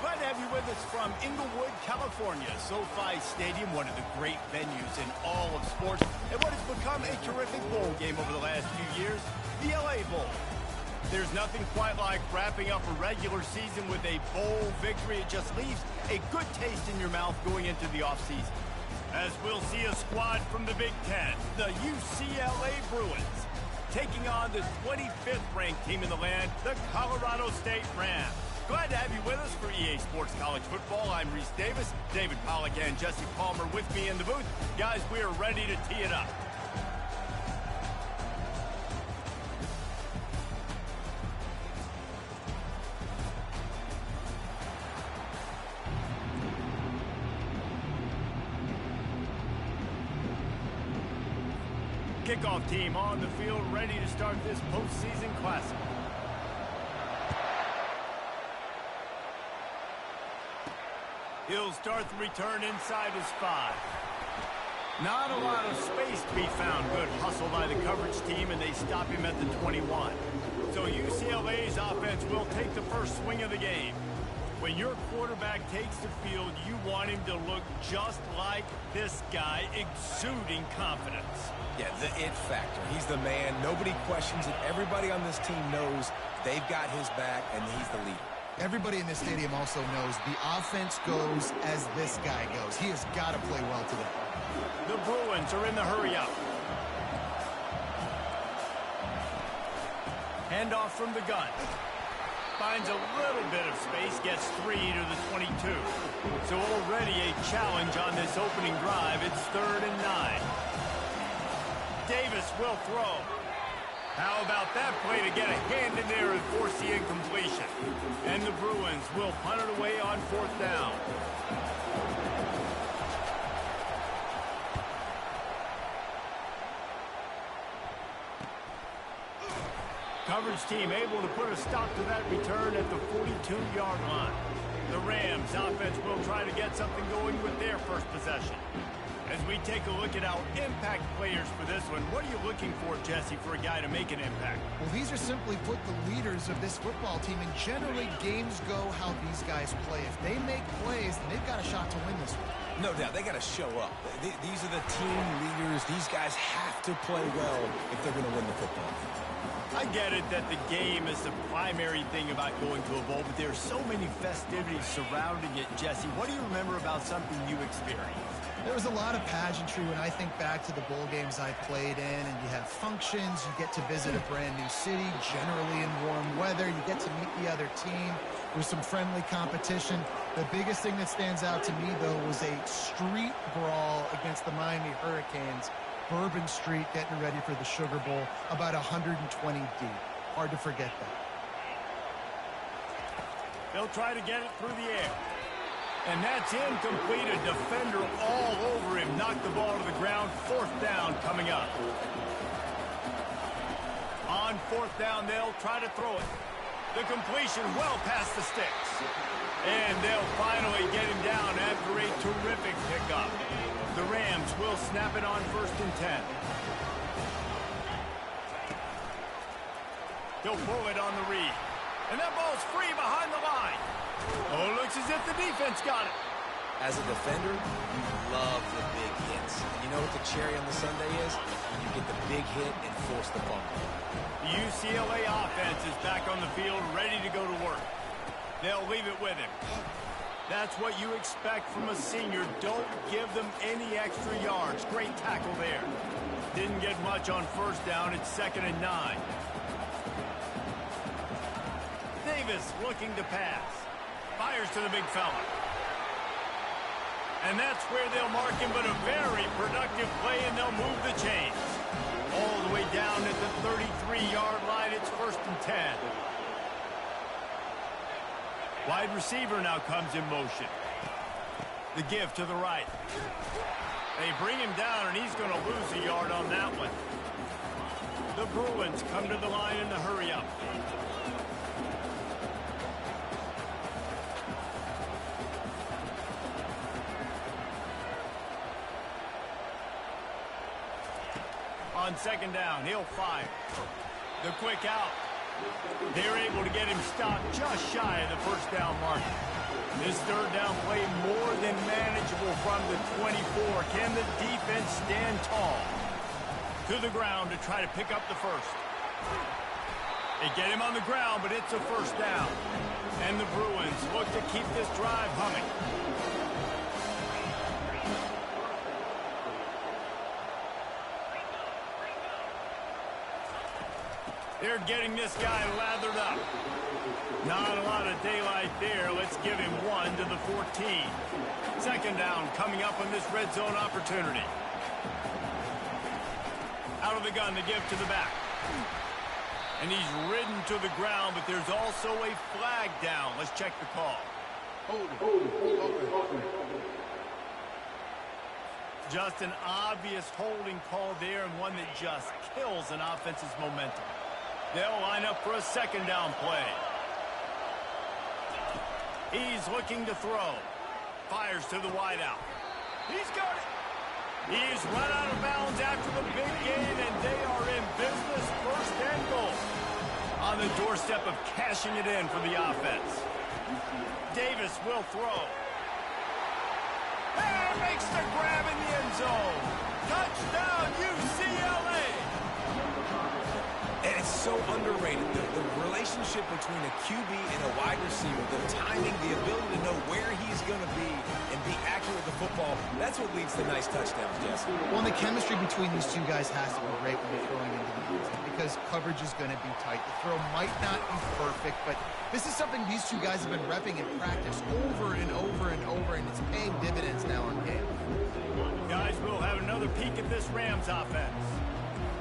Glad to have you with us from Inglewood, California. SoFi Stadium, one of the great venues in all of sports, and what has become a terrific bowl game over the last few years, the LA Bowl. There's nothing quite like wrapping up a regular season with a bowl victory. It just leaves a good taste in your mouth going into the offseason. As we'll see a squad from the Big Ten, the UCLA Bruins, taking on the 25th ranked team in the land, the Colorado State Rams. Glad to have you with us for EA Sports College Football. I'm Reese Davis, David Pollack and Jesse Palmer with me in the booth. Guys, we are ready to tee it up. Kickoff team on the field, ready to start this postseason classic. He'll start the return inside his 5. Not a lot of space to be found. Good hustle by the coverage team, and they stop him at the 21. So UCLA's offense will take the first swing of the game. When your quarterback takes the field, you want him to look just like this guy, exuding confidence. Yeah, the it factor. He's the man. Nobody questions it. Everybody on this team knows they've got his back, and he's the leader. Everybody in this stadium also knows the offense goes as this guy goes. He has got to play well today. The Bruins are in the hurry-up. Handoff from the gun. Finds a little bit of space, gets 3 to the 22. So already a challenge on this opening drive. It's 3rd and 9. Davis will throw. How about that play to get a hand in there and force the incompletion? And the Bruins will punt it away on 4th down. Coverage team able to put a stop to that return at the 42-yard line. The Rams offense will try to get something going with their first possession. As we take a look at our impact players for this one, what are you looking for, Jesse, for a guy to make an impact? Well, these are simply put the leaders of this football team, and generally games go how these guys play. If they make plays, then they've got a shot to win this one. No doubt, they got to show up. These are the team leaders. These guys have to play well if they're going to win the football game. I get it that the game is the primary thing about going to a bowl, but there's so many festivities surrounding it, Jesse. What do you remember about something you experienced? There was a lot of pageantry when I think back to the bowl games I played in, and you have functions, you get to visit a brand new city, generally in warm weather, you get to meet the other team with some friendly competition. The biggest thing that stands out to me, though, was a street brawl against the Miami Hurricanes. Bourbon Street getting ready for the Sugar Bowl, about 120 deep. Hard to forget that. They'll try to get it through the air. And that's incomplete. A defender all over him. Knocked the ball to the ground. 4th down coming up. On 4th down, they'll try to throw it. The completion well past the sticks. And they'll finally get him down after a terrific pickup. The Rams will snap it on 1st and 10. They'll pull it on the read. And that ball's free behind the line. Oh, looks as if the defense got it. As a defender, you love the big hits. And you know what the cherry on the sundae is? When you get the big hit and force the fumble. The UCLA offense is back on the field, ready to go to work. They'll leave it with him. That's what you expect from a senior. Don't give them any extra yards. Great tackle there. Didn't get much on 1st down. It's 2nd and 9. Davis looking to pass. Fires to the big fella. And that's where they'll mark him, but a very productive play, and they'll move the chains. All the way down at the 33-yard line, it's 1st and 10. Wide receiver now comes in motion. The give to the right. They bring him down, and he's going to lose a yard on that one. The Bruins come to the line in the hurry-up. On 2nd down, he'll fire. The quick out. They're able to get him stopped just shy of the 1st down mark. This third down play more than manageable from the 24. Can the defense stand tall? To the ground to try to pick up the first. They get him on the ground, but it's a first down. And the Bruins look to keep this drive humming. They're getting this guy lathered up. Not a lot of daylight there. Let's give him 1 to the 14. Second down coming up on this red zone opportunity. Out of the gun to give to the back. And he's ridden to the ground, but there's also a flag down. Let's check the call. Just an obvious holding call there, and one that just kills an offense's momentum. They'll line up for a second down play. He's looking to throw. Fires to the wideout. He's got it. He's run out of bounds after the big gain, and they are in business. First and goal. On the doorstep of cashing it in for the offense. Davis will throw. And makes the grab in the end zone. Touchdown, UCLA. And it's so underrated. The relationship between a QB and a wide receiver, the timing, the ability to know where he's going to be and be accurate with the football, that's what leads to nice touchdowns, Jesse. Well, and the chemistry between these two guys has to be great when you're throwing into the end zone because coverage is going to be tight. The throw might not be perfect, but this is something these two guys have been repping in practice over and over and over, and it's paying dividends now on game. Guys, we'll have another peek at this Rams offense.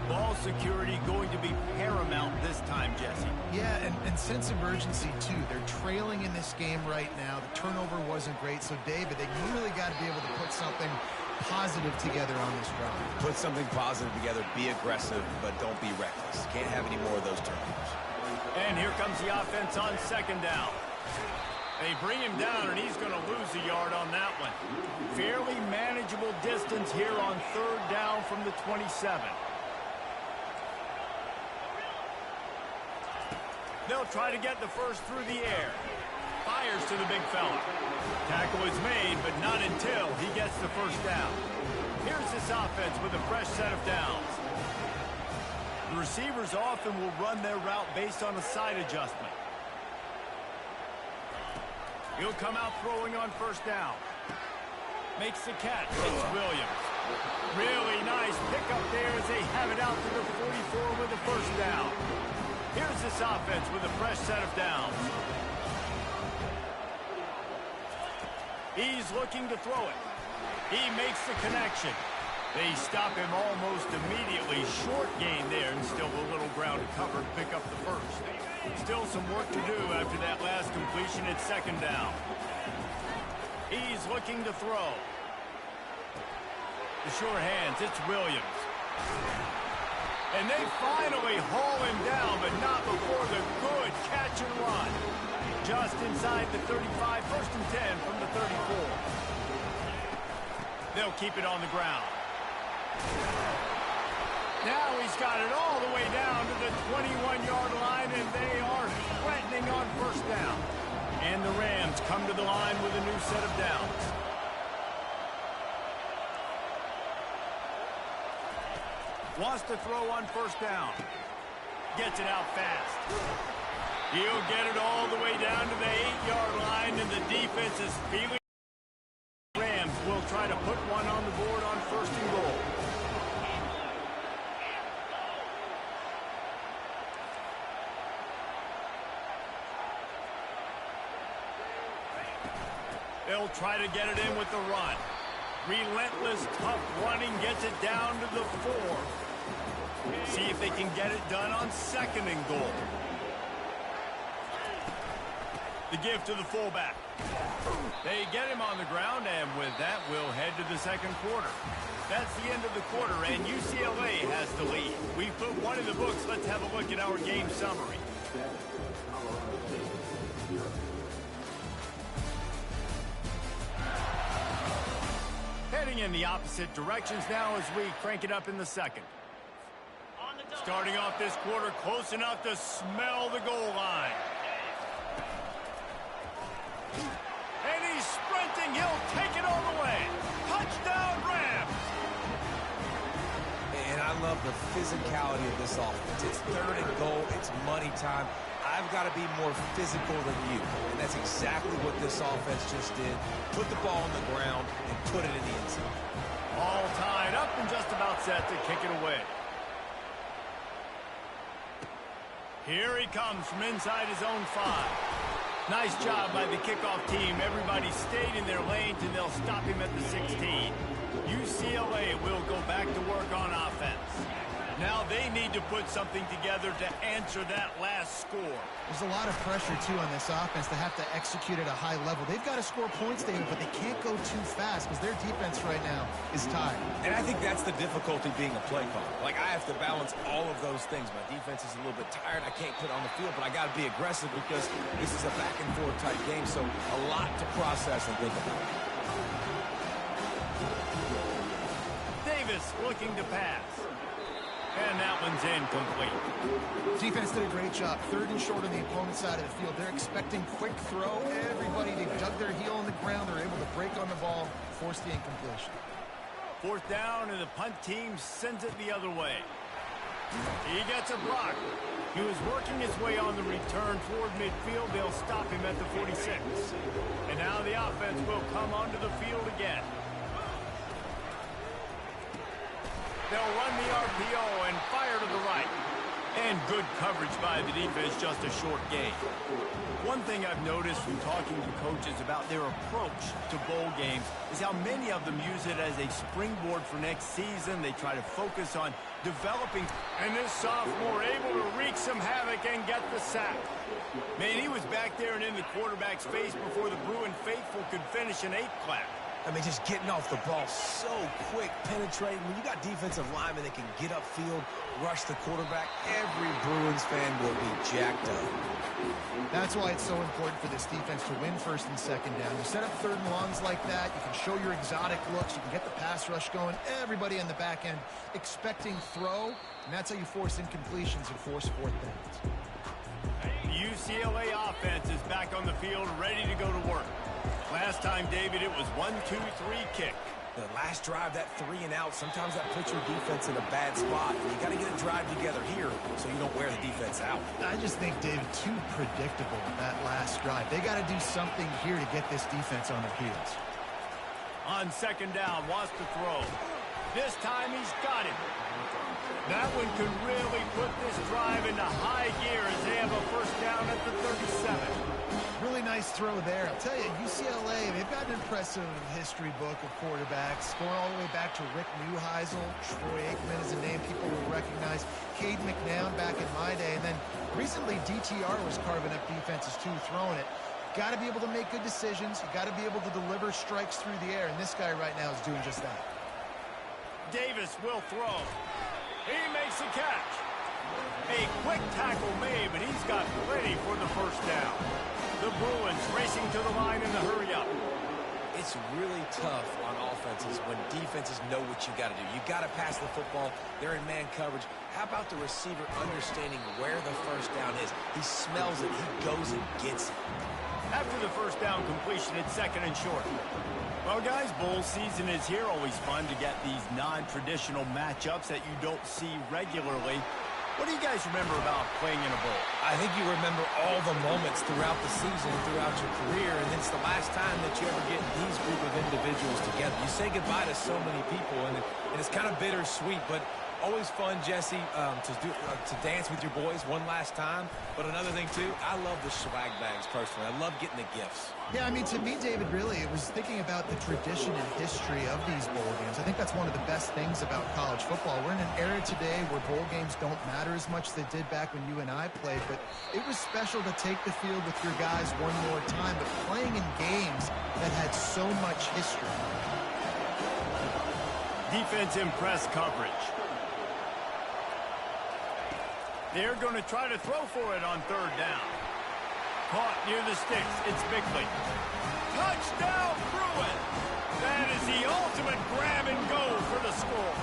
Ball security going to be paramount this time, Jesse. Yeah, and sense of urgency, too. They're trailing in this game right now. The turnover wasn't great, so, David, they really got to be able to put something positive together on this drive. Put something positive together, be aggressive, but don't be reckless. Can't have any more of those turnovers. And here comes the offense on second down. They bring him down, and he's going to lose a yard on that one. Fairly manageable distance here on third down from the 27. They'll try to get the first through the air. Fires to the big fella. Tackle is made, but not until he gets the first down. Here's this offense with a fresh set of downs. The receivers often will run their route based on a side adjustment. He'll come out throwing on first down. Makes the catch. It's Williams. Really nice pickup there as they have it out to the 44 with the first down. Here's this offense with a fresh set of downs. He's looking to throw it. He makes the connection. They stop him almost immediately. Short gain there, and still a little ground to cover to pick up the first. Still some work to do after that last completion at second down. He's looking to throw. The sure hands, it's Williams. And they finally haul him down, but not before the good catch and run. Just inside the 35, first and 10 from the 34. They'll keep it on the ground. Now he's got it all the way down to the 21-yard line, and they are threatening on first down. And the Rams come to the line with a new set of downs. Wants to throw on first down. Gets it out fast. He'll get it all the way down to the 8-yard line, and the defense is feeling. Rams will try to put one on the board on first and goal. They'll try to get it in with the run. Relentless, tough running gets it down to the 4. See if they can get it done on second and goal. The give to the fullback. They get him on the ground, and with that, we'll head to the second quarter. That's the end of the quarter, and UCLA has the lead. We put one in the books. Let's have a look at our game summary. Heading in the opposite directions now as we crank it up in the second. Starting off this quarter close enough to smell the goal line. the physicality of this offense. It's 3rd and goal. It's money time. I've got to be more physical than you. And that's exactly what this offense just did. Put the ball on the ground and put it in the end zone. All tied up and just about set to kick it away. Here he comes from inside his own 5. Nice job by the kickoff team. Everybody stayed in their lanes, and they'll stop him at the 16. UCLA will go back to work on offense. Now they need to put something together to answer that last score. There's a lot of pressure, too, on this offense to have to execute at a high level. They've got to score points, David, but they can't go too fast because their defense right now is tired. And I think that's the difficulty being a play caller. Like, I have to balance all of those things. My defense is a little bit tired. I can't put on the field, but I got to be aggressive because this is a back-and-forth type game, so a lot to process and think about. Davis looking to pass. And that one's incomplete. Defense did a great job. 3rd and short on the opponent's side of the field. They're expecting quick throw. Everybody, they dug their heel on the ground. They're able to break on the ball, force the incompletion. 4th down, and the punt team sends it the other way. He gets a block. He was working his way on the return toward midfield. They'll stop him at the 46. And now the offense will come onto the field again. They'll run the RPO and fire to the right. And good coverage by the defense, just a short gain. One thing I've noticed from talking to coaches about their approach to bowl games is how many of them use it as a springboard for next season. They try to focus on developing. And this sophomore able to wreak some havoc and get the sack. Man, he was back there and in the quarterback's face before the Bruin faithful could finish an 8 clap. I mean, just getting off the ball so quick, penetrating. When you got defensive linemen that can get upfield, rush the quarterback, every Bruins fan will be jacked up. That's why it's so important for this defense to win 1st and 2nd down. You set up 3rd and longs like that. You can show your exotic looks. You can get the pass rush going. Everybody on the back end expecting throw, and that's how you force incompletions and force 4th downs. The UCLA offense is back on the field, ready to go to work. Last time, David, it was 1-2-3 kick. The last drive, that 3 and out, sometimes that puts your defense in a bad spot. You got to get a drive together here so you don't wear the defense out. I just think, David, too predictable that last drive. They got to do something here to get this defense on their heels. On 2nd down, wants to throw. This time he's got it. That one could really put this drive into high gear as they have a 1st down at the 37. Really nice throw there. I'll tell you, UCLA, they've got an impressive history book of quarterbacks, going all the way back to Rick Neuheisel. Troy Aikman is a name people will recognize. Cade McNown back in my day. And then recently, DTR was carving up defenses too, throwing it. Got to be able to make good decisions. You got to be able to deliver strikes through the air. And this guy right now is doing just that. Davis will throw. He makes the catch. A quick tackle made, but he's got plenty for the 1st down. The Bruins racing to the line in the hurry-up. It's really tough on offenses when defenses know what you got to do. You got to pass the football. They're in man coverage. How about the receiver understanding where the 1st down is? He smells it. He goes and gets it. After the 1st down completion, it's 2nd and short. Well, guys, bowl season is here. Always fun to get these non-traditional matchups that you don't see regularly. What do you guys remember about playing in a bowl? I think you remember all the moments throughout the season, throughout your career, and it's the last time that you ever get these group of individuals together. You say goodbye to so many people, and it's kind of bittersweet, but always fun, Jesse, to dance with your boys one last time. But another thing, too, I love the swag bags, personally. I love getting the gifts. Yeah, I mean, to me, David, really, it was thinking about the tradition and history of these bowl games. I think that's one of the best things about college football. We're in an era today where bowl games don't matter as much as they did back when you and I played, but it was special to take the field with your guys one more time, but playing in games that had so much history. Defense in press coverage. They're going to try to throw for it on 3rd down. Caught near the sticks. It's Bickley. Touchdown, Bruin! That is the ultimate grab and go for the score.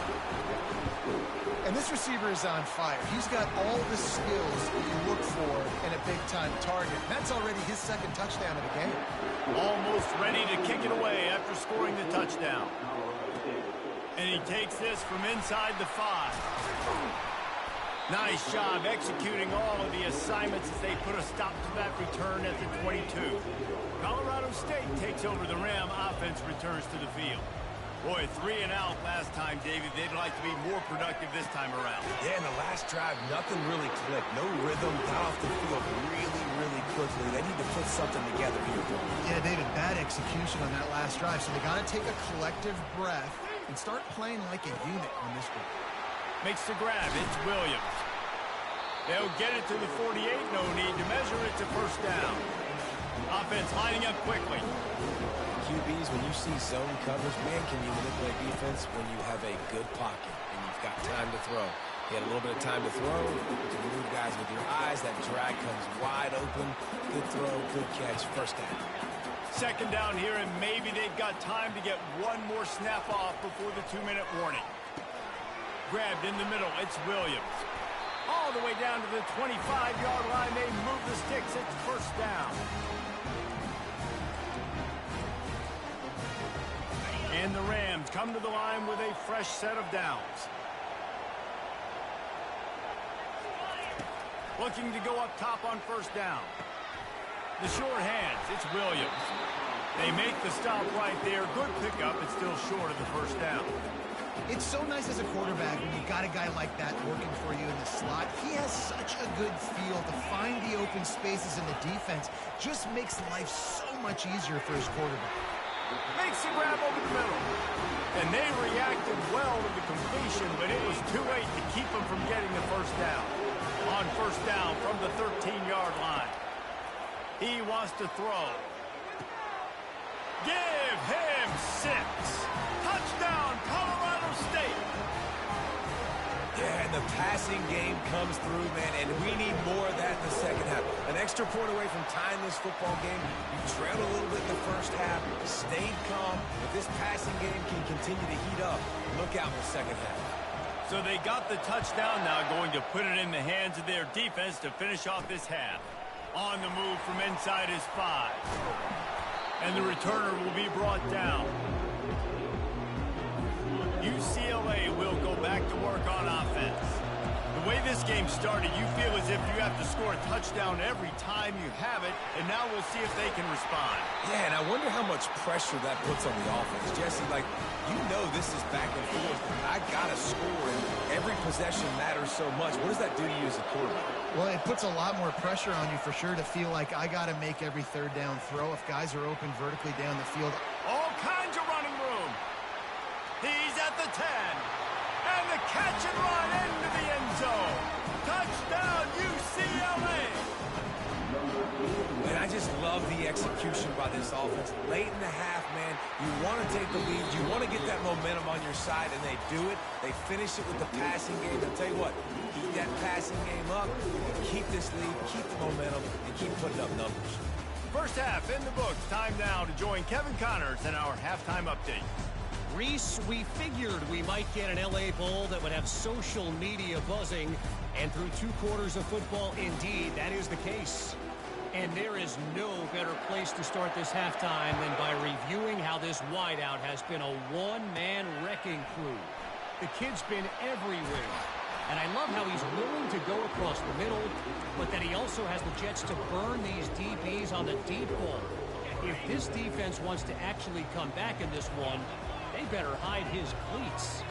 And this receiver is on fire. He's got all the skills that you look for in a big-time target. That's already his 2nd touchdown of the game. Almost ready to kick it away after scoring the touchdown. And he takes this from inside the 5. Nice job executing all of the assignments as they put a stop to that return at the 22. Colorado State takes over the Ram. Offense returns to the field. Boy, 3 and out last time, David. They'd like to be more productive this time around. Yeah, in the last drive, nothing really clicked. No rhythm, got off the field really quickly. They need to put something together here. Yeah, David, bad execution on that last drive. So they got to take a collective breath and start playing like a unit on this one. Makes the grab. It's Williams. They'll get it to the 48. No need to measure it to first down. Offense lining up quickly. QBs, when you see zone coverage, man, can you manipulate defense when you have a good pocket and you've got time to throw. You had a little bit of time to throw. You can move guys with your eyes. That drag comes wide open. Good throw, good catch, first down. Second down here, and maybe they've got time to get one more snap off before the 2-minute warning. Grabbed in the middle. It's Williams. All the way down to the 25-yard line. They move the sticks. It's first down. And the Rams come to the line with a fresh set of downs. Looking to go up top on first down. The short hands, it's Williams. They make the stop right there. Good pickup, it's still short of the first down. It's so nice as a quarterback when you've got a guy like that working for you in the slot. He has such a good feel to find the open spaces in the defense. Just makes life so much easier for his quarterback. Makes the grab over the middle. And they reacted well to the completion, but it was too late to keep them from getting the first down. On first down from the 13-yard line. He wants to throw. Give him 6. Touchdown, Colorado State. Yeah, and the passing game comes through, man, and we need more of that in the second half. An extra point away from tying this football game. You trailed a little bit in the first half, stayed calm. If this passing game can continue to heat up, look out in the second half. So they got the touchdown now, going to put it in the hands of their defense to finish off this half. On the move from inside his 5. And the returner will be brought down. UCLA will go back to work on offense. The way this game started, you feel as if you have to score a touchdown every time you have it, and now we'll see if they can respond. Yeah, and I wonder how much pressure that puts on the offense. Jesse, like, you know this is back and forth. I got to score, and every possession matters so much. What does that do to you as a quarterback? Well, it puts a lot more pressure on you for sure to feel like I got to make every third down throw if guys are open vertically down the field. All kinds of running room. He's at the 10. And the catch and run into the end zone. Touchdown, UCLA. And I just love the execution by this offense. Late in the half, man, you want to take the lead. You want to get that momentum on your side, and they do it. They finish it with the passing game. I'll tell you what, keep that passing game up, keep this lead, keep the momentum, and keep putting up numbers. First half in the books. Time now to join Kevin Connors in our halftime update. Reese, we figured we might get an LA Bowl that would have social media buzzing, and through 2 quarters of football, indeed, that is the case. And there is no better place to start this halftime than by reviewing how this wideout has been a one-man wrecking crew. The kid's been everywhere, and I love how he's willing to go across the middle, but that he also has the jets to burn these DBs on the deep ball. If this defense wants to actually come back in this one, they better hide his cleats.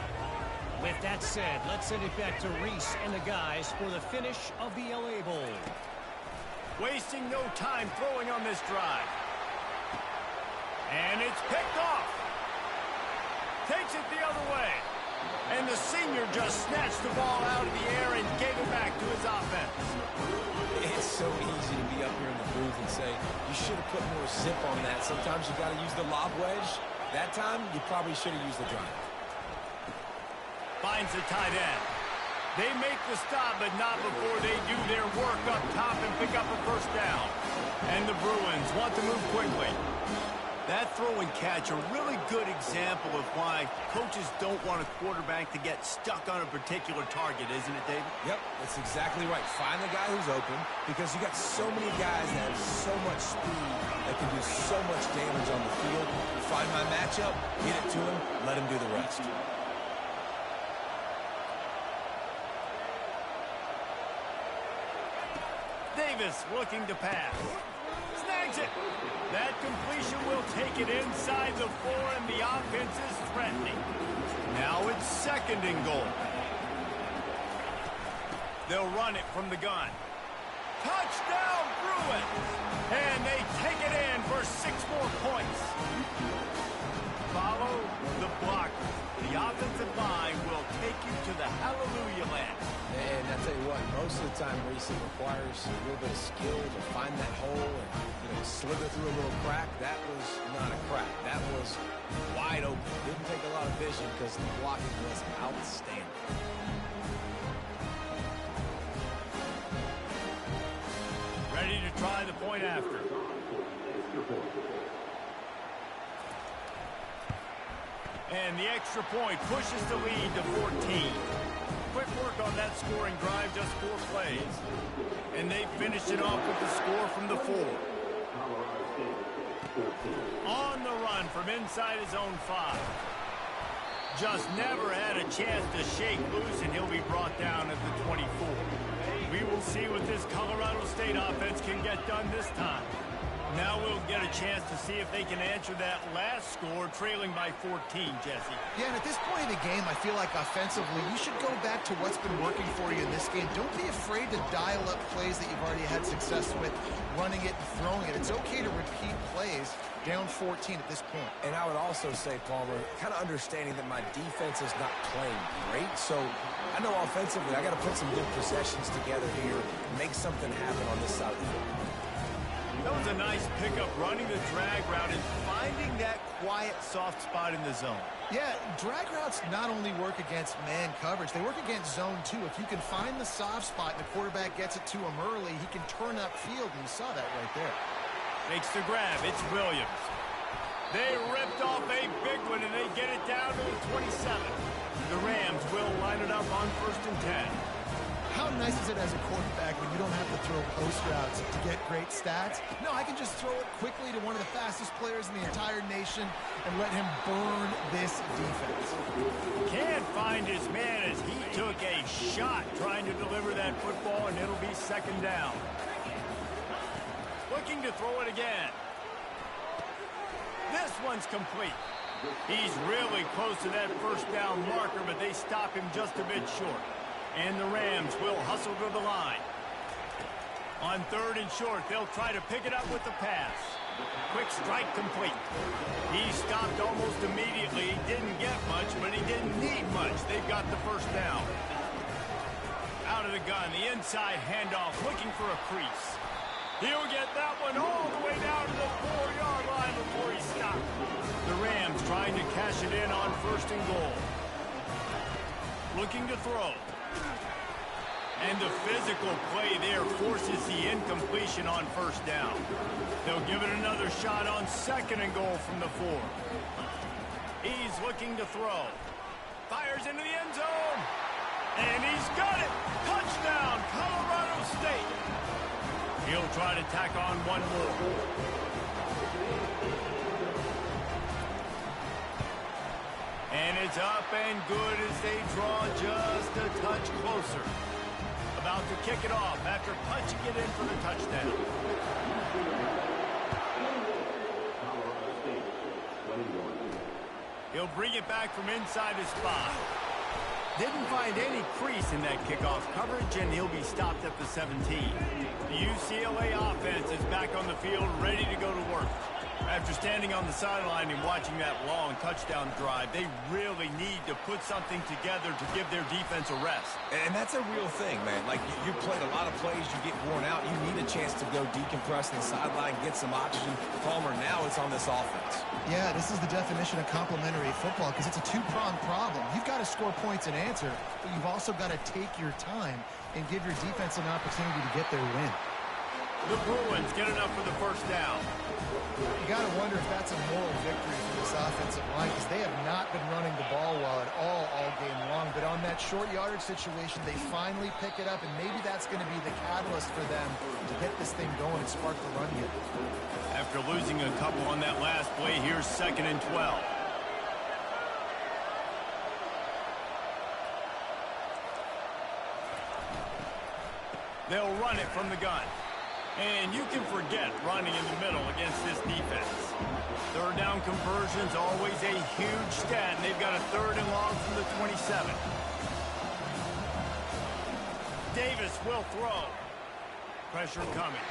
With that said, let's send it back to Reese and the guys for the finish of the LA Bowl. Wasting no time throwing on this drive. And it's picked off. Takes it the other way. And the senior just snatched the ball out of the air and gave it back to his offense. It's so easy to be up here in the booth and say, you should have put more zip on that. Sometimes you got to use the lob wedge. That time, you probably should have used the drive. Finds the tight end. They make the stop, but not before they do their work up top and pick up a first down. And the Bruins want to move quickly. That throw and catch, a really good example of why coaches don't want a quarterback to get stuck on a particular target, isn't it, David? Yep, that's exactly right. Find the guy who's open, because you got so many guys that have so much speed that can do so much damage on the field. Find my matchup, get it to him, let him do the rest. Davis looking to pass. Snags it. That completion will take it inside the 4, and the offense is threatening. Now it's 2nd and goal. They'll run it from the gun. Touchdown, Bruins! And they take it in for 6 more points. Follow the blocker. The offensive line will take you to the hallelujah land. And I tell you what, most of the time, Reese, it requires a little bit of skill to find that hole and slither through a little crack. That was not a crack. That was wide open. Didn't take a lot of vision because the blocking was outstanding. Ready to try the point after. And the extra point pushes the lead to 14. Quick work on that scoring drive, just 4 plays. And they finished it off with the score from the 4. On the run from inside his own 5. Just never had a chance to shake loose, and he'll be brought down at the 24. We will see what this Colorado State offense can get done this time. Now we'll get a chance to see if they can answer that last score, trailing by 14, Jesse. Yeah, and at this point in the game, I feel like offensively, you should go back to what's been working for you in this game. Don't be afraid to dial up plays that you've already had success with, running it and throwing it. It's okay to repeat plays down 14 at this point. And I would also say, Palmer, kind of understanding that my defense is not playing great, so I know offensively I got to put some good possessions together here, make something happen on this side of the field. That was a nice pickup, running the drag route and finding that quiet, soft spot in the zone. Yeah, drag routes not only work against man coverage, they work against zone too. If you can find the soft spot and the quarterback gets it to him early, he can turn upfield, and you saw that right there. Makes the grab. It's Williams. They ripped off a big one, and they get it down to the 27. The Rams will line it up on 1st and 10. How nice is it as a quarterback when you don't have to throw post routes to get great stats? No, I can just throw it quickly to one of the fastest players in the entire nation and let him burn this defense. Can't find his man as he took a shot trying to deliver that football, and it'll be 2nd down. Looking to throw it again. This one's complete. He's really close to that 1st down marker, but they stop him just a bit short. And the Rams will hustle to the line. On 3rd and short, they'll try to pick it up with the pass. Quick strike complete. He stopped almost immediately. He didn't get much, but he didn't need much. They've got the 1st down. Out of the gun, the inside handoff, looking for a crease. He'll get that one all the way down to the 4-yard line before he stopped. The Rams trying to cash it in on 1st and goal. Looking to throw. And the physical play there forces the incompletion on 1st down. They'll give it another shot on 2nd and goal from the 4. He's looking to throw. Fires into the end zone. And he's got it. Touchdown, Colorado State. He'll try to tack on one more. And it's up and good as they draw just a touch closer. About to kick it off after punching it in for the touchdown. He'll bring it back from inside his spot. Didn't find any crease in that kickoff coverage, and he'll be stopped at the 17. The UCLA offense is back on the field, ready to go to work. After standing on the sideline and watching that long touchdown drive, they really need to put something together to give their defense a rest. And that's a real thing, man. Like, you played a lot of plays, you get worn out, you need a chance to go decompress on the sideline, get some oxygen. Palmer, now it's on this offense. Yeah, this is the definition of complementary football because it's a two-pronged problem. You've got to score points and answer, but you've also got to take your time and give your defense an opportunity to get their win. The Bruins get enough for the 1st down. You got to wonder if that's a moral victory for this offensive line because they have not been running the ball well at all game long. But on that short yardage situation, they finally pick it up, and maybe that's going to be the catalyst for them to get this thing going and spark the run game. After losing a couple on that last play, here's 2nd and 12. They'll run it from the gun. And you can forget running in the middle against this defense. Third down conversion's always a huge stat, and they've got a 3rd and long from the 27. Davis will throw. Pressure coming.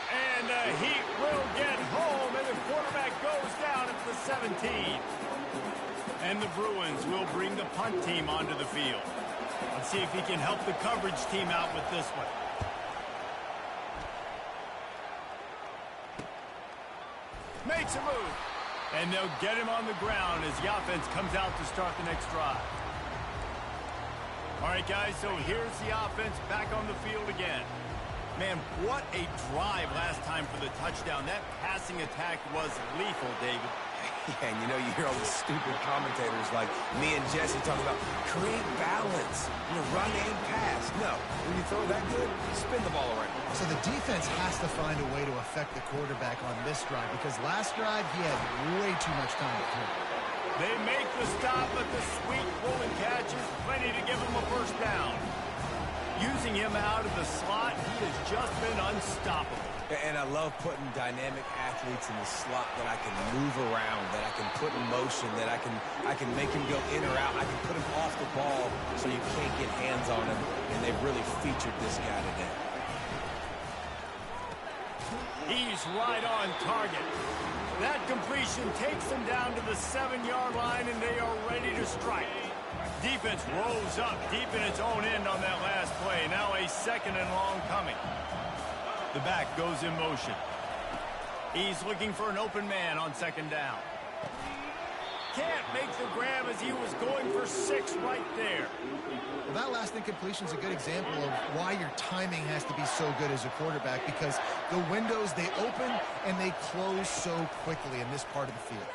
And the Heat will get home, and the quarterback goes down at the 17. And the Bruins will bring the punt team onto the field. Let's see if he can help the coverage team out with this one. Makes a move. And they'll get him on the ground as the offense comes out to start the next drive. All right, guys, so here's the offense back on the field again. Man, what a drive last time for the touchdown. That passing attack was lethal, David. Yeah, and you know, you hear all these stupid commentators like me and Jesse talking about create balance, run and pass. No, when you throw that good, spin the ball around. So the defense has to find a way to affect the quarterback on this drive because last drive he had way too much time to throw. They make the stop, but the sweet rolling catch is plenty to give him a first down. Using him out of the slot, he has just been unstoppable. And I love putting dynamic athletes in the slot that I can move around, that I can put in motion, that I can make him go in or out. I can put him off the ball so you can't get hands on him, and they've really featured this guy today. He's right on target. That completion takes them down to the 7-yard line, and they are ready to strike. Defense rose up deep in its own end on that last play. Now a 2nd and long coming. The back goes in motion. He's looking for an open man on 2nd down. Can't make the grab as he was going for 6 right there. Well, that last incompletion is a good example of why your timing has to be so good as a quarterback because the windows, they open and they close so quickly in this part of the field.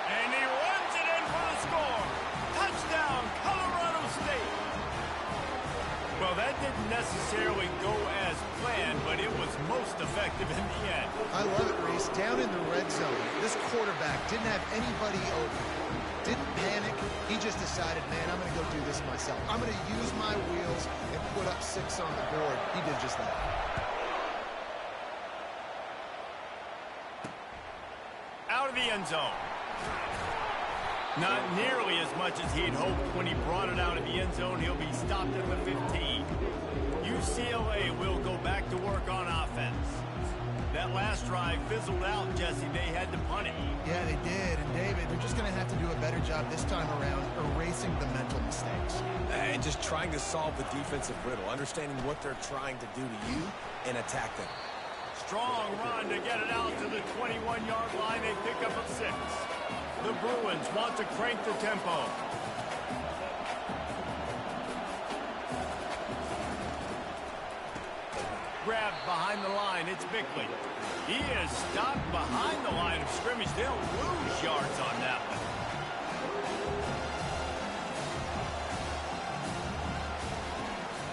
And he runs it in for the score. Touchdown, Colorado State. Well, that didn't necessarily go as planned, but it was most effective in the end. I love it, Reese. Down in the red zone, this quarterback didn't have anybody open. Didn't panic. He just decided, man, I'm going to go do this myself. I'm going to use my wheels and put up 6 on the board. He did just that. Out of the end zone. Not nearly as much as he'd hoped when he brought it out of the end zone. He'll be stopped at the 15. UCLA will go back to work on offense. That last drive fizzled out, Jesse. They had to punt it. Yeah, they did. And, David, they're just going to have to do a better job this time around erasing the mental mistakes. And just trying to solve the defensive riddle, understanding what they're trying to do to you and attack them. Strong run to get it out to the 21-yard line. They pick up a 6. The Bruins want to crank the tempo. Grabbed behind the line. It's Bickley. He is stopped behind the line of scrimmage. They'll lose yards on that one.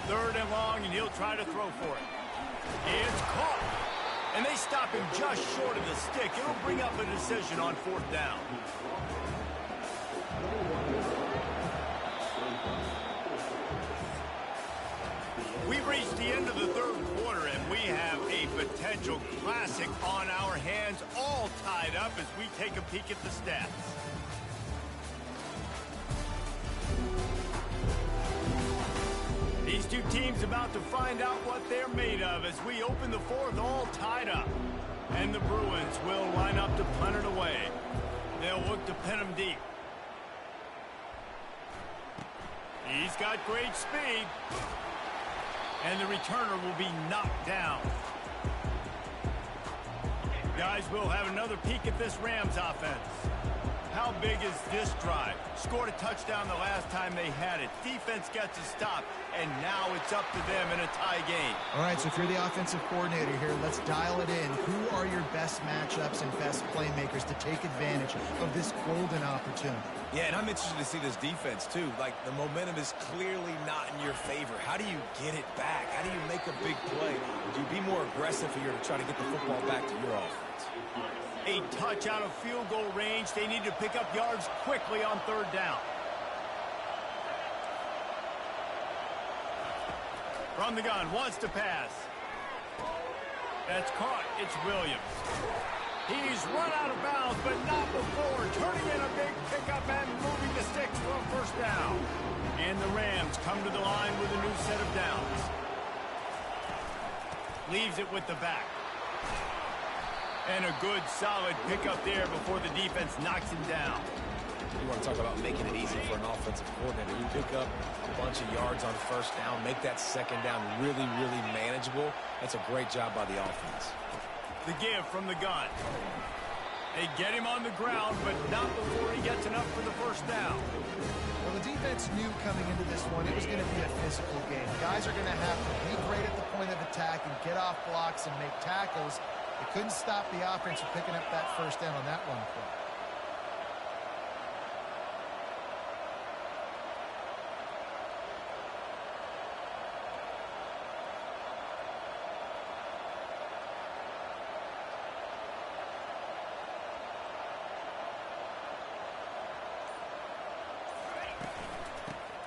Third and long, and he'll try to throw for it. It's caught. And they stop him just short of the stick. It'll bring up a decision on 4th down. We've reached the end of the 3rd quarter, and we have a potential classic on our hands, all tied up as we take a peek at the stats. These two teams about to find out what they're made of as we open the 4th all tied up. And the Bruins will line up to punt it away. They'll look to pin him deep. He's got great speed. And the returner will be knocked down. Guys, we'll have another peek at this Rams offense. How big is this drive? Scored a touchdown the last time they had it. Defense gets a stop, and now it's up to them in a tie game. All right, so if you're the offensive coordinator here, let's dial it in. Who are your best matchups and best playmakers to take advantage of this golden opportunity? Yeah, and I'm interested to see this defense, too. Like, the momentum is clearly not in your favor. How do you get it back? How do you make a big play? Do you be more aggressive here to try to get the football back to your offense? A touch out of field goal range. They need to pick up yards quickly on 3rd down. From the gun, wants to pass. That's caught. It's Williams. He's run out of bounds, but not before turning in a big pickup and moving the sticks for a first down. And the Rams come to the line with a new set of downs. Leaves it with the back. And a good, solid pickup there before the defense knocks him down. You want to talk about making it easy for an offensive coordinator. You pick up a bunch of yards on first down, make that second down really, really manageable. That's a great job by the offense. The give from the gun. They get him on the ground, but not before he gets enough for the first down. Well, the defense knew coming into this one it was going to be a physical game. Guys are going to have to be great at the point of attack and get off blocks and make tackles. They couldn't stop the offense from picking up that first down on that one play.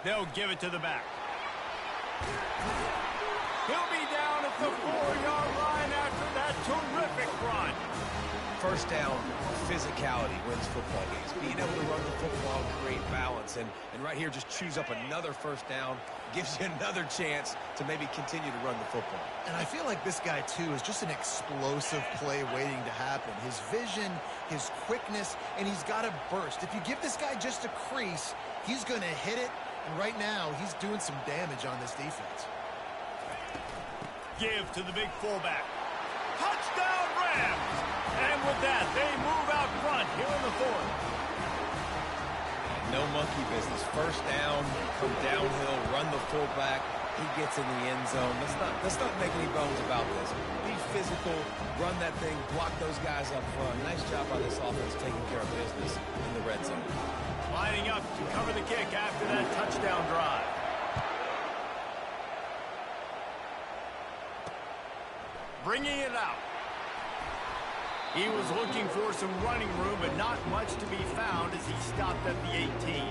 They'll give it to the back. He'll be down at the 4-yard line after that terrific run. First down, physicality wins football games. Being able to run the football and create balance. And right here, just choose up another first down. Gives you another chance to maybe continue to run the football. And I feel like this guy, too, is just an explosive play waiting to happen. His vision, his quickness, and he's got a burst. If you give this guy just a crease, he's going to hit it. And right now, he's doing some damage on this defense. Give to the big fullback. Touchdown, Rams! And with that, they move out front here in the fourth. No monkey business. First down, come downhill, run the fullback. He gets in the end zone. Let's not make any bones about this. Be physical, run that thing, block those guys up front. Nice job by this offense taking care of business in the red zone. Lining up to cover the kick after that touchdown drive. Bringing it out. He was looking for some running room, but not much to be found as he stopped at the 18.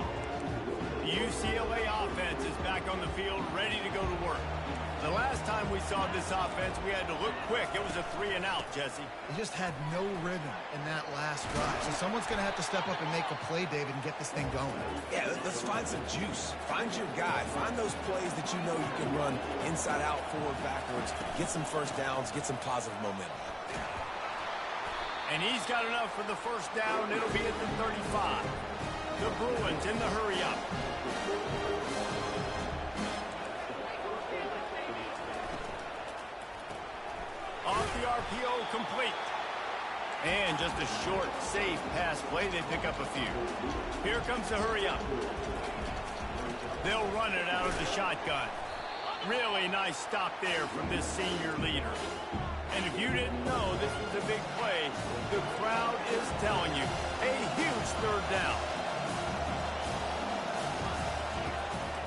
The UCLA offense is back on the field, ready to go to work. The last time we saw this offense, we had to look quick. It was a 3-and-out, Jesse. He just had no rhythm in that last drive. So someone's going to have to step up and make a play, David, and get this thing going. Yeah, let's find some juice. Find your guy. Find those plays that you know you can run inside out, forward, backwards. Get some first downs. Get some positive momentum. And he's got enough for the first down. It'll be at the 35. The Bruins in the hurry-up. Off the RPO, complete. And just a short, safe pass play. They pick up a few. Here comes the hurry-up. They'll run it out of the shotgun. Really nice stop there from this senior leader. And if you didn't know this was a big play, the crowd is telling you. A huge third down.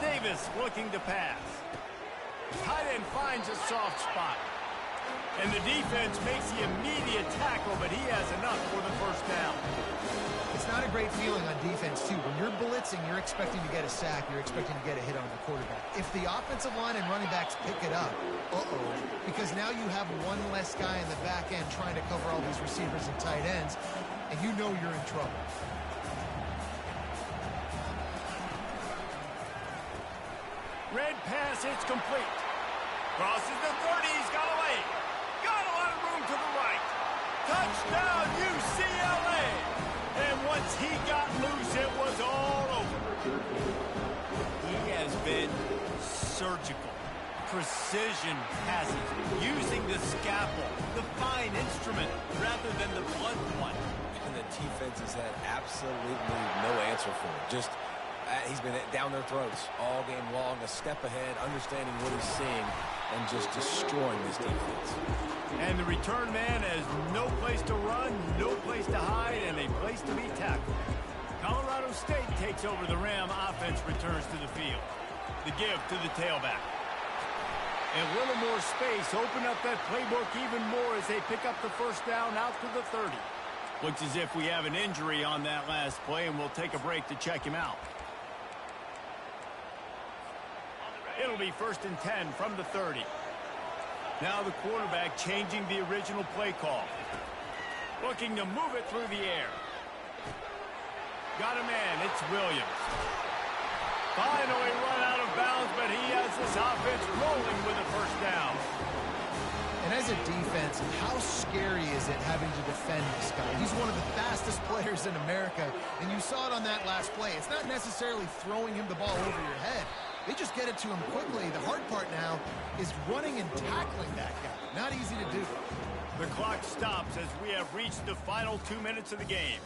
Davis looking to pass. Tight end finds a soft spot. And the defense makes the immediate tackle, but he has enough for the first down. It's not a great feeling on defense, too. When you're blitzing, you're expecting to get a sack. You're expecting to get a hit on the quarterback. If the offensive line and running backs pick it up, because now you have one less guy in the back end trying to cover all these receivers and tight ends, and you know you're in trouble. Red pass, it's complete. Crosses the 30, he's got a lane. Got a lot of room to the right. Touchdown, UCLA! And once he got loose, it was all over. He has been surgical. Precision passes, using the scalpel, the fine instrument, rather than the blunt one. And the defense has had absolutely no answer for it. Just he's been down their throats all game long, a step ahead, understanding what he's seeing, and just destroying this defense. And the return man has no place to run, no place to hide, and a place to be tackled. Colorado State takes over the Ram offense, returns to the field. The give to the tailback. And a little more space, open up that playbook even more as they pick up the first down out to the 30. Looks as if we have an injury on that last play, and we'll take a break to check him out. It'll be 1st and 10 from the 30. Now the quarterback changing the original play call. Looking to move it through the air. Got a man. It's Williams. Finally run out of bounds, but he has this offense rolling with a 1st down. And as a defense, how scary is it having to defend this guy? He's one of the fastest players in America, and you saw it on that last play. It's not necessarily throwing him the ball over your head. They just get it to him quickly. The hard part now is running and tackling that guy. Not easy to do. The clock stops as we have reached the final 2 minutes of the game.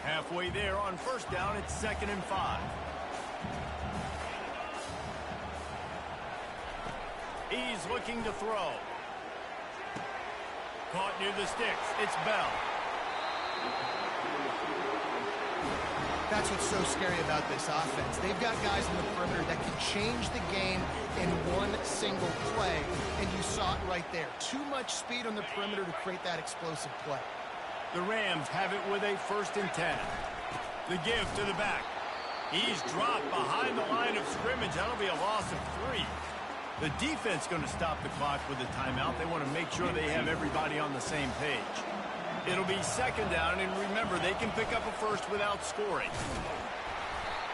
Halfway there on 1st down, it's 2nd and 5. He's looking to throw. Caught near the sticks. It's Bell. That's what's so scary about this offense. They've got guys in the perimeter that can change the game in one single play, and you saw it right there. Too much speed on the perimeter to create that explosive play. The Rams have it with a 1st and 10. The give to the back. He's dropped behind the line of scrimmage. That'll be a loss of 3. The defense going to stop the clock with a timeout. They want to make sure they have everybody on the same page. It'll be 2nd down, and remember, they can pick up a 1st without scoring.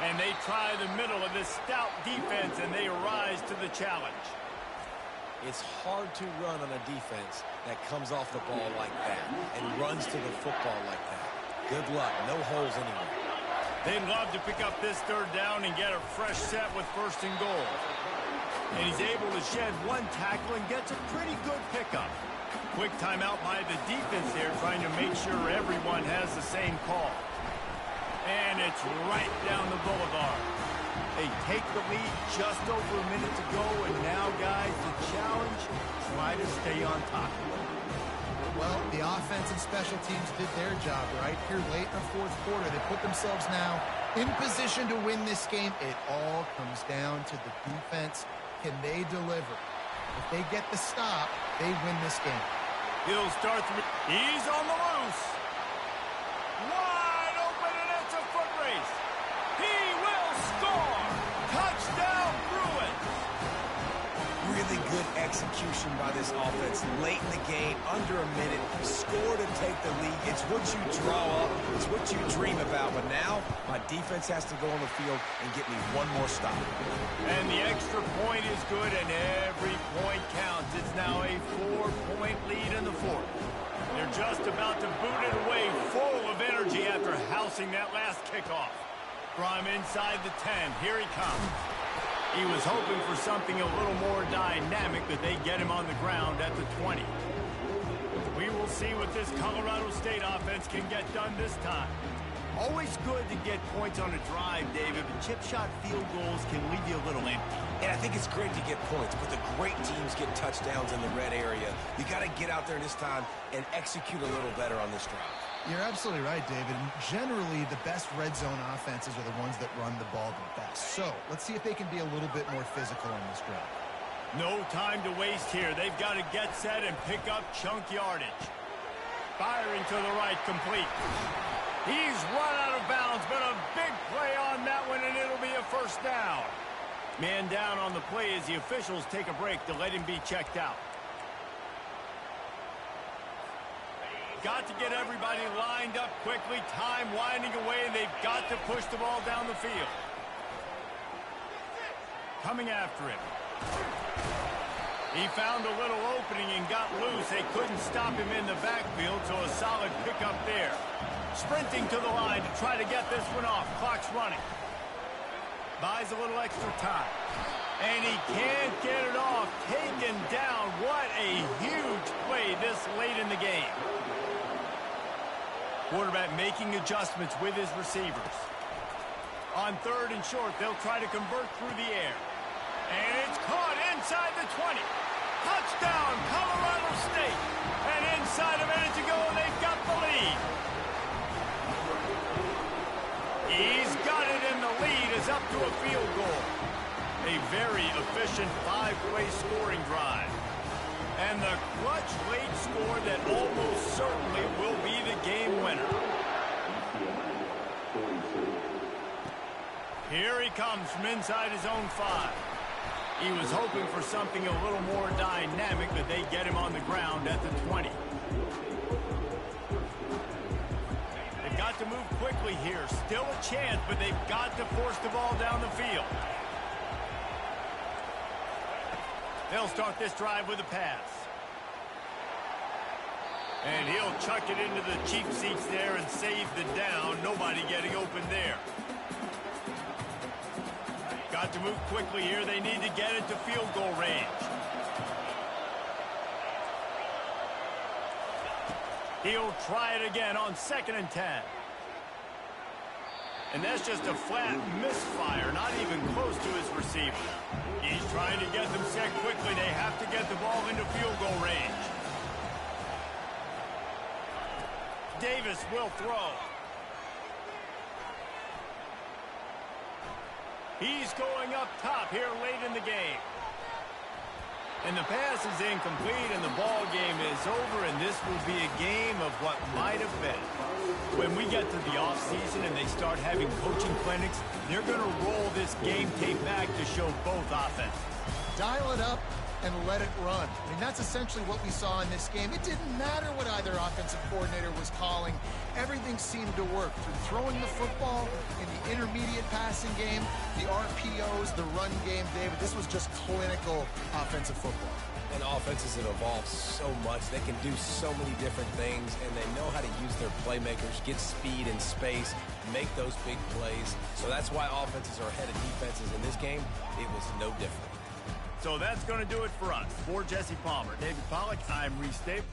And they try the middle of this stout defense, and they rise to the challenge. It's hard to run on a defense that comes off the ball like that and runs to the football like that. Good luck. No holes anywhere. They'd love to pick up this 3rd down and get a fresh set with 1st and goal. And he's able to shed one tackle and gets a pretty good pickup. Quick timeout by the defense there, trying to make sure everyone has the same call. And it's right down the boulevard. They take the lead just over a minute to go, and now, guys, the challenge, try to stay on top. Well, the offense and special teams did their job right here late in the 4th quarter. They put themselves now in position to win this game. It all comes down to the defense. Can they deliver? If they get the stop, they win this game. He'll start through. He's on the loose. Wide open, and it's a foot race. He will score. Touchdown, Bruins. Really good execution by this offense. Late in the game, under a minute, score to take the lead. It's what you draw up. It's what you dream about. But now, my defense has to go on the field and get me one more stop. And the extra point is good, and every point counts. It's now a 4-point lead in the 4th. They're just about to boot it away, full of energy after housing that last kickoff. From inside the 10, here he comes. He was hoping for something a little more dynamic, but they get him on the ground at the 20. We will see what this Colorado State offense can get done this time. Always good to get points on a drive, David, but chip shot field goals can leave you a little empty. And I think it's great to get points, but the great teams get touchdowns in the red area. You got to get out there this time and execute a little better on this drive. You're absolutely right, David. Generally, the best red zone offenses are the ones that run the ball the best. So let's see if they can be a little bit more physical on this drive. No time to waste here. They've got to get set and pick up chunk yardage. Firing to the right, complete. He's run out of bounds, but a big play on that one, and it'll be a 1st down. Man down on the play as the officials take a break to let him be checked out. Got to get everybody lined up quickly. Time winding away, and they've got to push the ball down the field. Coming after him. He found a little opening and got loose. They couldn't stop him in the backfield, so a solid pickup there. Sprinting to the line to try to get this one off. Clock's running. Buys a little extra time. And he can't get it off. Taken down. What a huge play this late in the game. Quarterback making adjustments with his receivers. On 3rd and short, they'll try to convert through the air. And it's caught inside the 20. Touchdown, Colorado State. And inside a minute to go, they've got the lead. He's got it, and the lead is up to a field goal. A very efficient 5-play scoring drive. And the clutch late score that almost certainly will be the game winner. Here he comes from inside his own 5. He was hoping for something a little more dynamic, but they get him on the ground at the 20. They've got to move quickly here. Still a chance, but they've got to force the ball down the field. They'll start this drive with a pass. And he'll chuck it into the cheap seats there and save the down. Nobody getting open there. Got to move quickly here. They need to get it to field goal range. He'll try it again on 2nd and 10. And that's just a flat misfire, not even close to his receiver. He's trying to get them set quickly. They have to get the ball into field goal range. Davis will throw. He's going up top here late in the game. And the pass is incomplete, and the ball game is over, and this will be a game of what might have been. When we get to the offseason and they start having coaching clinics, they're going to roll this game tape back to show both offenses. Dial it up and let it run. I mean, that's essentially what we saw in this game. It didn't matter what either offensive coordinator was calling. Everything seemed to work. Through throwing the football, in the intermediate passing game, the RPOs, the run game, David, this was just clinical offensive football. And offenses have evolved so much. They can do so many different things, and they know how to use their playmakers, get speed and space, make those big plays. So that's why offenses are ahead of defenses. In this game, it was no different. So that's going to do it for us. For Jesse Palmer, David Pollack, I'm Reese Davis.